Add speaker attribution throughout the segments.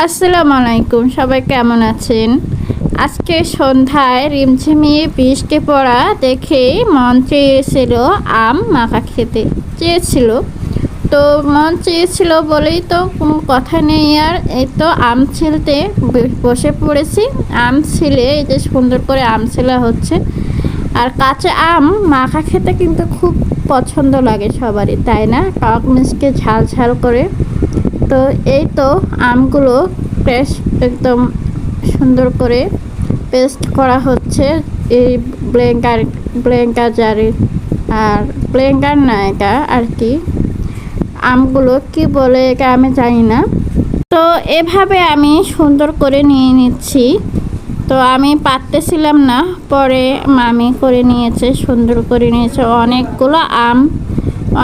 Speaker 1: আসসালামু আলাইকুম, সবাই কেমন আছেন? আজকে সন্ধ্যায় রিমঝিমিয়ে বৃষ্টি পড়া দেখে মন চেয়েছিল আম মাখা খেতে চেয়েছিল। তো মন চেয়েছিল বলেই তো কোনো কথা নেই, আর এই তো আম ছিলতে বসে পড়েছি। আম ছিলে এই যে সুন্দর করে আম ছিলা হচ্ছে। আর কাঁচা আম মাখা খেতে কিন্তু খুব পছন্দ লাগে সবারই, তাই না? টক মিষ্টি ঝাল ঝাল করে। তো এই তো আমগুলো ফ্রেশ একদম সুন্দর করে পেস্ট করা হচ্ছে এই ব্লেন্ডার জারে। আর ব্লেন্ডার না, এটা আর কি আমগুলো কি বলে এটা আমি জানি না। তো এভাবে আমি সুন্দর করে নিয়ে নিচ্ছি। তো আমি পারতেছিলাম না, পরে মামি করে নিয়েছে, সুন্দর করে নিয়েছে অনেকগুলো আম,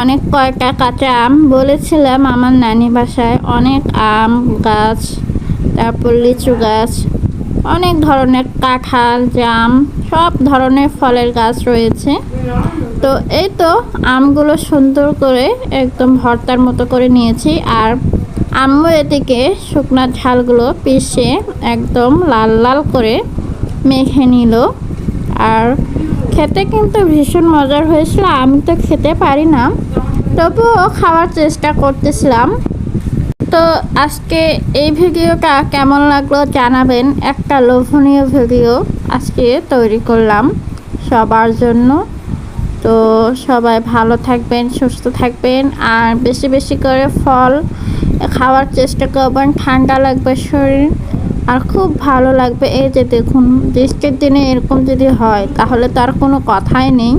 Speaker 1: অনেক কয়টা কাঁচা আম। বলেছিলাম আমার নানি বাসায় অনেক আম গাছ, তারপর লিচু গাছ, অনেক ধরনের কাঁঠাল, জাম, সব ধরনের ফলের গাছ রয়েছে। তো এই তো আমগুলো সুন্দর করে একদম ভর্তার মতো করে নিয়েছি। আর আম্মু এদিকে শুকনো ঝালগুলো পিষে একদম লাল লাল করে মেখে নিল। আর খেতে কিন্তু ভীষণ মজার হয়েছিল। আমি তো খেতে পারি না, তবুও খাওয়ার চেষ্টা করতেছিলাম। তো আজকে এই ভিডিওটা কেমন লাগলো জানাবেন। একটা লোভনীয় ভিডিও আজকে তৈরি করলাম সবার জন্য। তো সবাই ভালো থাকবেন, সুস্থ থাকবেন, আর বেশি বেশি করে ফল খাওয়ার চেষ্টা করবেন। ঠান্ডা লাগবে শরীর, আর খুব ভালো লাগবে। এই যে দেখুন, বৃষ্টির দিনে এরকম যদি হয় তাহলে তার কোনো কথাই নেই।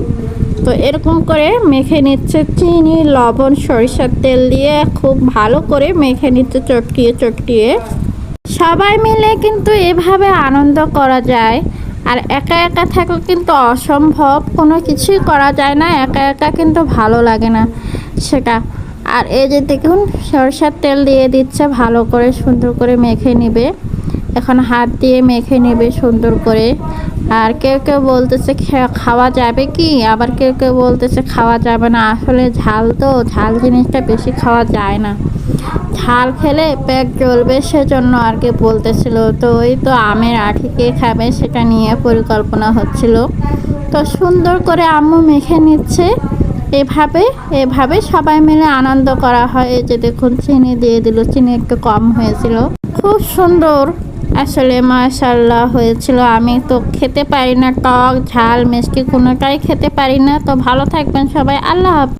Speaker 1: তো এরকম করে মেখে নিচ্ছে চিনি, লবণ, সরিষার তেল দিয়ে খুব ভালো করে মেখে নিচ্ছে চটকিয়ে চটকিয়ে। সবাই মিলে কিন্তু এভাবে আনন্দ করা যায়। আর একা একা থাকলে কিন্তু অসম্ভব, কোনো কিছুই করা যায় না। একা একা কিন্তু ভালো লাগে না সেটা। আর এই যে দেখুন, সরষের তেল দিয়ে দিচ্ছে, ভালো করে সুন্দর করে মেখে নেবে। এখন হাত দিয়ে মেখে নেবে সুন্দর করে। আর কেউ কেউ বলতেছে খাওয়া যাবে কি, আবার কেউ কেউ বলতেছে খাওয়া যাবে না। আসলে ঝাল তো, ঝাল জিনিসটা বেশি খাওয়া যায় না। ঝাল খেলে পেট জ্বলবে, সেজন্য আর কি বলতেছিল। তো ওই তো আমের আঁটি কে খাবে সেটা নিয়ে পরিকল্পনা হচ্ছিল। তো সুন্দর করে আম্মু মেখে নিচ্ছে। এভাবে এভাবে সবাই মিলে আনন্দ করা হয়। এই যে দেখুন, চিনি দিয়ে দিল, চিনি একটু কম হয়েছিল। খুব সুন্দর আসলে, মাশাআল্লাহ হয়েছিল। আমি তো খেতে পারি না, টক ঝাল মিষ্টি কোনোটাই খেতে পারি না। তো ভালো থাকবেন সবাই, আল্লাহ হাফেজ।